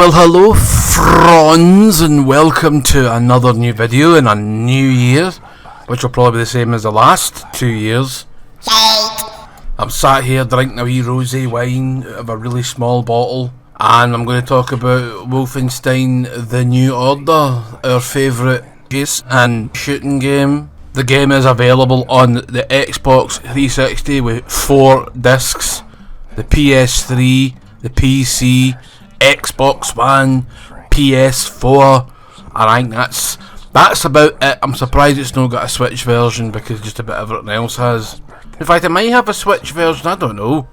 Well, hello friends, and welcome to another new video in a new year, which will probably be the same as the last 2 years. I'm sat here drinking a wee rosé wine out of a really small bottle, and I'm going to talk about Wolfenstein The New Order, our favourite chase and shooting game. The game is available on the Xbox 360 with 4 discs, the PS3, the PC, Xbox One, PS4. I think that's about it. I'm surprised it's not got a Switch version because just about everything else has. In fact, it might have a Switch version, I don't know.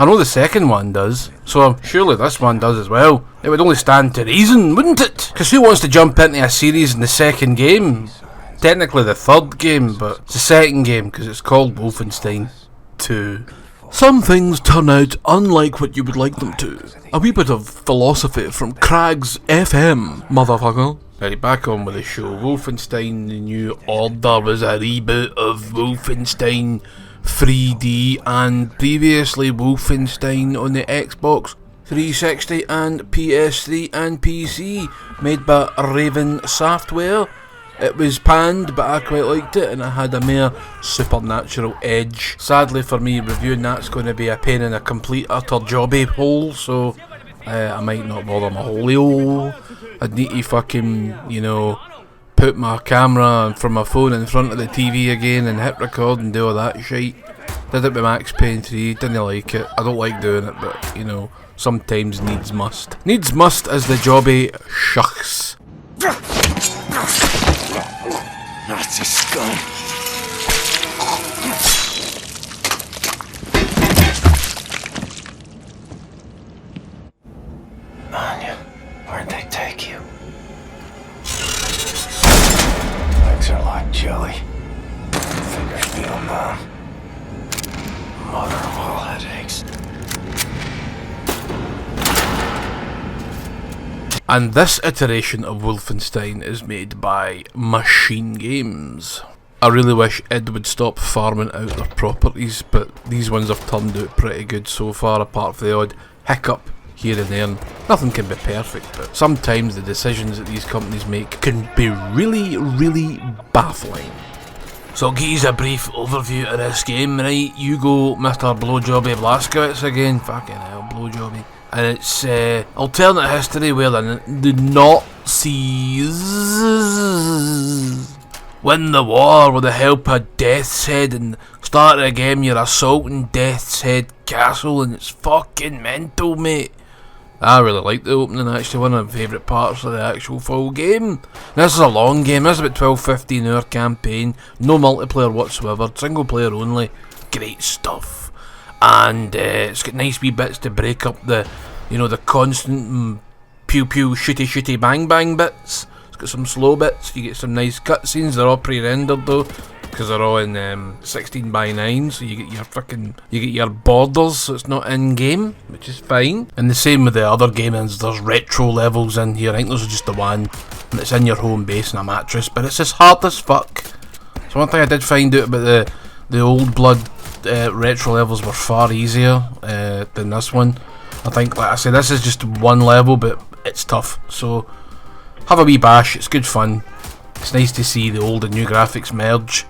I know the second one does, so surely this one does as well. It would only stand to reason, wouldn't it? Because who wants to jump into a series in the second game? Technically the third game, but it's the second game because it's called Wolfenstein 2. Some things turn out unlike what you would like them to. A wee bit of philosophy from Craig's FM, motherfucker. Right, back on with the show. Wolfenstein The New Order was a reboot of Wolfenstein 3D and previously Wolfenstein on the Xbox 360 and PS3 and PC, made by Raven Software. It was panned, but I quite liked it, and it had a mere supernatural edge. Sadly for me, reviewing that's going to be a pain in a complete utter jobby hole, so I might not bother my holio. I'd need to fucking, put my camera from my phone in front of the TV again and hit record and do all that shit. Did it with Max Payne 3, didn't like it. I don't like doing it, but, sometimes needs must. Needs must as the jobby shucks. Nazi scum. Anya, where'd they take you? Legs are like jelly. Fingers feel numb. Mother of all headaches. And this iteration of Wolfenstein is made by Machine Games. I really wish id would stop farming out their properties, but these ones have turned out pretty good so far, apart from the odd hiccup here and there. Nothing can be perfect, but sometimes the decisions that these companies make can be really, really baffling. So I'll give you a brief overview of this game, right? You go Mr. Blowjobby Blazkowicz again. Fucking hell, Blowjobby. And it's alternate history where the Nazis win the war with the help of Death's Head and start a game you're assaulting Death's Head Castle, and it's fucking mental, mate. I really like the opening, actually, one of my favourite parts of the actual full game. This is a long game, this is about 12-15 hour campaign, no multiplayer whatsoever, single player only, great stuff. And it's got nice wee bits to break up the constant pew pew shitty shitty bang bang bits. It's got some slow bits, you get some nice cutscenes, they're all pre-rendered though, because they're all in 16:9, so you get your borders, so it's not in game, which is fine. And the same with the other games, there's retro levels in here. I think there's just the one, and it's in your home base in a mattress, but it's just hard as fuck. So one thing I did find out about the old blood retro levels were far easier than this one. I think, like I say, this is just one level, but it's tough, so have a wee bash, it's good fun. It's nice to see the old and new graphics merge,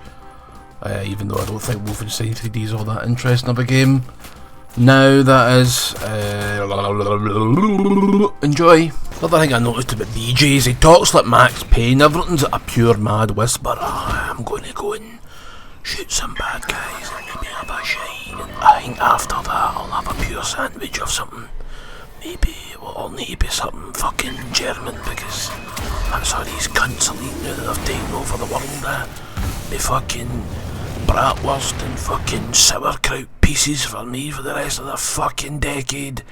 even though I don't think Wolfenstein 3D is all that interesting of a game. Now that is, enjoy. Another thing I noticed about BJ is he talks like Max Payne, everything's a pure mad whisper. I'm going to go and shoot some bad guys and maybe have a shine, and I think after that I'll have a pure sandwich of something. Maybe, well, maybe something fucking German, because that's how these cunts are eating now that they've taken over the world. They fucking bratwurst and fucking sauerkraut pieces for me for the rest of the fucking decade.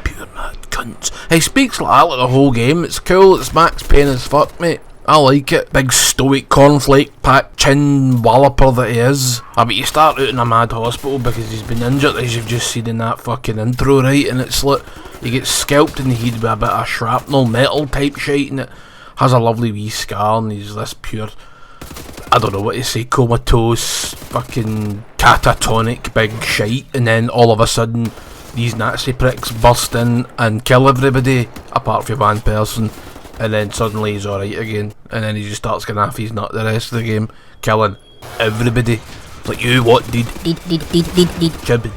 Pure mad cunts. He speaks like that like the whole game. It's cool, it's Max Payne as fuck, mate. I like it. Big stoic cornflake pack chin walloper that he is. But you start out in a mad hospital because he's been injured, as you've just seen in that fucking intro, right? And it's like he gets scalped in the head with a bit of shrapnel metal type shit, and it has a lovely wee scar, and he's this pure, I don't know what to say, comatose, fucking catatonic big shite, and then all of a sudden these Nazi pricks burst in and kill everybody apart from one person, and then suddenly he's alright again, and then he just starts getting off his nut the rest of the game, killing everybody. Like, you what did Chib.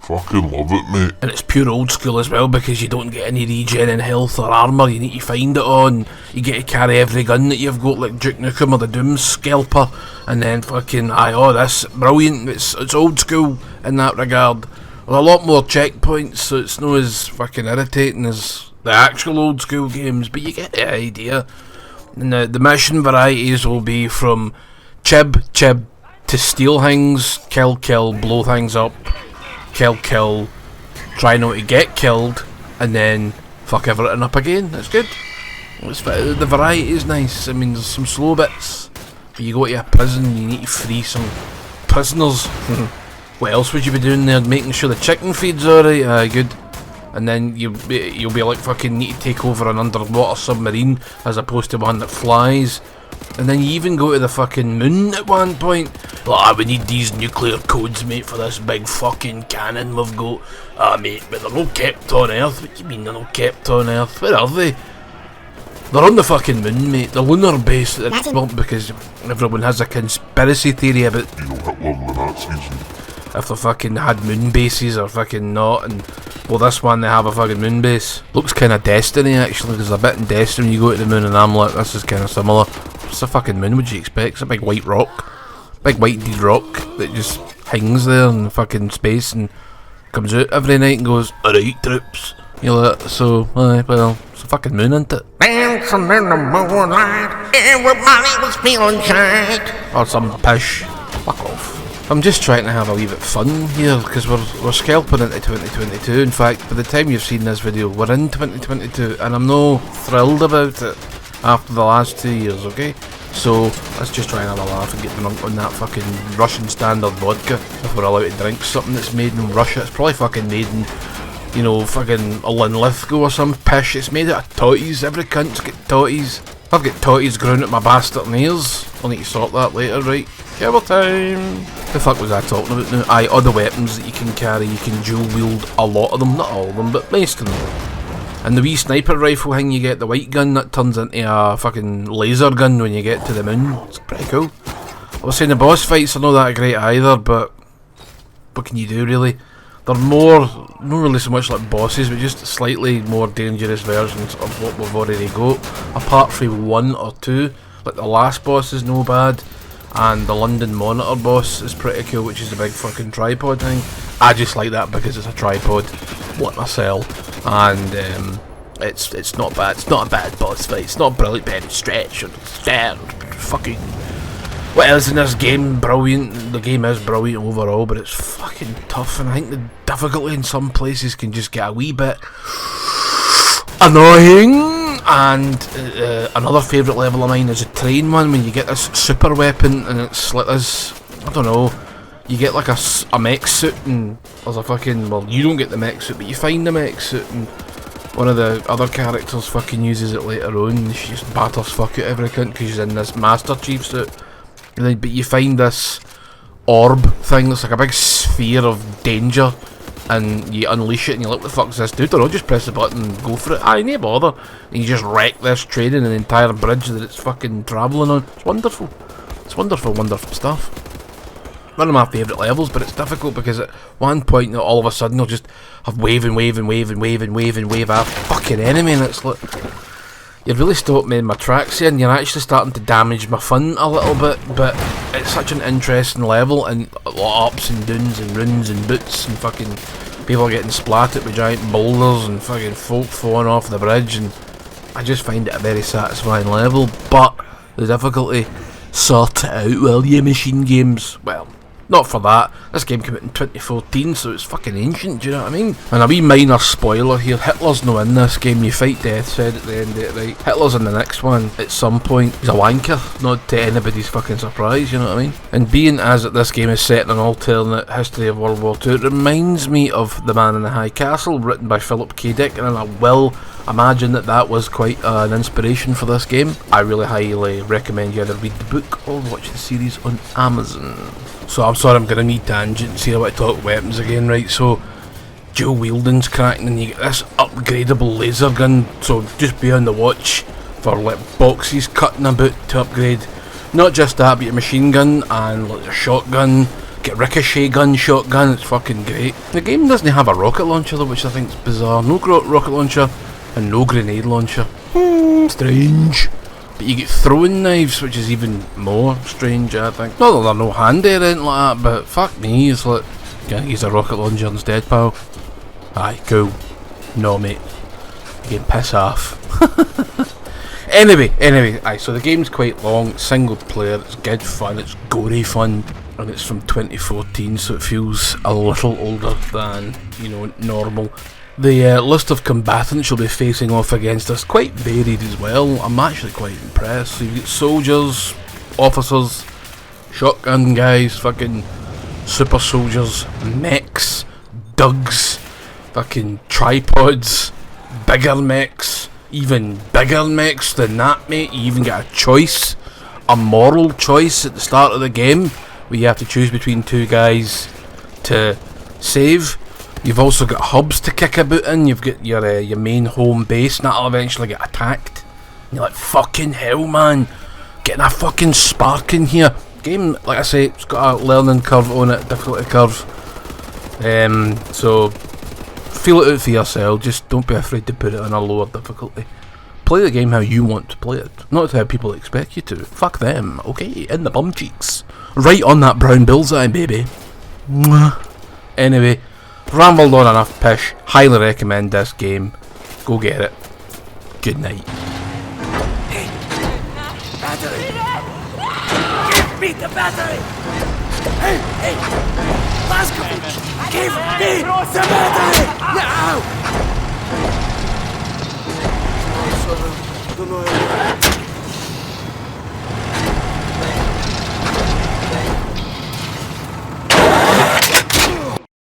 Fucking love it, mate. And it's pure old school as well, because you don't get any regen in health or armour. You need to find it on. You get to carry every gun that you've got, like Duke Nukem or the Doom Scalper, and then fucking this brilliant. It's old school in that regard. With a lot more checkpoints, so it's not as fucking irritating as the actual old school games, but you get the idea. And the mission varieties will be from chib to steal things, kill, blow things up, kill, try not to get killed, and then fuck everything up again. It's good. The variety is nice. I mean, there's some slow bits. But you go to a prison, you need to free some prisoners. What else would you be doing there? Making sure the chicken feed's alright? Good. And then you'll be like fucking need to take over an underwater submarine as opposed to one that flies. And then you even go to the fucking moon at one point. We need these nuclear codes, mate, for this big fucking cannon we've got. Mate, but they're not kept on Earth. What do you mean they're not kept on Earth? Where are they? They're on the fucking moon, mate. The lunar base that it's built, because everyone has a conspiracy theory about, You know, Hitler and the Nazis. if they fucking had moon bases or fucking not. And well, this one they have a fucking moon base. Looks kind of Destiny actually. There's a bit in Destiny when you go to the moon, and I'm like, this is kind of similar. It's a fucking moon, would you expect? It's a big white rock. Big white dead rock that just hangs there in fucking space and comes out every night and goes, alright troops. You know that, so, well, it's a fucking moon, isn't it? Dancing in the moonlight, everybody was feeling shite. Or some pish. Fuck off. I'm just trying to have a wee bit fun here, because we're scalping into 2022. In fact, by the time you've seen this video, we're in 2022, and I'm no thrilled about it after the last 2 years, okay? So, let's just try and have a laugh and get drunk on that fucking Russian standard vodka, if we're allowed to drink something that's made in Russia. It's probably fucking made in, you know, fucking Linlithgow or some pish. It's made out of totties. Every cunt's got totties. I've got totties growing at my bastard ears. I'll need to sort that later, right? Shower time! The fuck was I talking about now? All the weapons that you can carry, you can dual wield a lot of them. Not all of them, but most of them. And the wee sniper rifle thing, you get the white gun that turns into a fucking laser gun when you get to the moon. It's pretty cool. I was saying the boss fights are not that great either, but what can you do really? They're more, not really so much like bosses, but just slightly more dangerous versions of what we've already got. Apart from 1 or 2, like the last boss is no bad, and the London Monitor boss is pretty cool, which is the big fucking tripod thing. I just like that because it's a tripod. What I sell. And it's not bad. It's not a bad boss fight. It's not brilliant, bad stretch or fucking. What else in this game? Brilliant. The game is brilliant overall, but it's fucking tough. And I think the difficulty in some places can just get a wee bit annoying. And another favourite level of mine is a train one, when you get this super weapon and it's like this. I don't know. You get like a mech suit, and there's a fucking, well, you don't get the mech suit, but you find the mech suit, and one of the other characters fucking uses it later on, and she just batters fuck out every cunt because she's in this Master Chief suit. And then, but you find this orb thing that's like a big sphere of danger, and you unleash it, and you're like, what the fuck's this do? Or just press the button and go for it. No bother. And you just wreck this train and an entire bridge that it's fucking travelling on. It's wonderful. It's wonderful, wonderful stuff. One of my favourite levels, but it's difficult because at one point all of a sudden you'll just have wave a fucking enemy, and it's like, you really stopped me in my tracks here, and you're actually starting to damage my fun a little bit. But it's such an interesting level, and a lot of ups and downs and runs and boots, and fucking people getting splattered with giant boulders and fucking folk falling off the bridge, and I just find it a very satisfying level. But the difficulty, sort it out, will you, machine games? Well, not for that. This game came out in 2014, so it's fucking ancient, do you know what I mean? And a wee minor spoiler here, Hitler's no in this game. You fight death, said at the end of it, right? Hitler's in the next one at some point. He's a wanker, not to anybody's fucking surprise, you know what I mean? And being as that this game is set in an alternate history of World War II, it reminds me of The Man in the High Castle, written by Philip K. Dick, and I will imagine that was quite an inspiration for this game. I really highly recommend you either read the book or watch the series on Amazon. So I'm sorry, I'm going to need tangents here. I want to talk weapons again, right? So dual wielding's cracking, and you get this upgradable laser gun, so just be on the watch for like boxes cutting about to upgrade. Not just that, but your machine gun and like your shotgun, get ricochet gun, shotgun, it's fucking great. The game doesn't have a rocket launcher though, which I think is bizarre. No rocket launcher and no grenade launcher. Strange. But you get throwing knives, which is even more strange, I think. Not that they're no handy or anything like that, but fuck me, it's like, can't use a rocket launcher instead, pal. Aye, cool. No, mate. You can piss off. Anyway, aye, so the game's quite long, single player, it's good fun, it's gory fun, and it's from 2014, so it feels a little older than, you know, normal. The list of combatants you'll be facing off against is quite varied as well. I'm actually quite impressed. So you get soldiers, officers, shotgun guys, fucking super soldiers, mechs, dugs, fucking tripods, bigger mechs, even bigger mechs than that, mate. You even get a choice, a moral choice at the start of the game, where you have to choose between two guys to save. You've also got hubs to kick about in. You've got your main home base, and that'll eventually get attacked. And you're like, fucking hell, man, getting a fucking spark in here. Game, like I say, it's got a learning curve on it, difficulty curve. So feel it out for yourself. Just don't be afraid to put it on a lower difficulty. Play the game how you want to play it, not how people expect you to. Fuck them, okay? In the bum cheeks. Right on that brown bullseye, baby. Mwah. Anyway, rambled on enough, pish. Highly recommend this game. Go get it. Good night. Hey, battery! Give me the battery! Hey! Blazkowicz! Give me the battery! Now!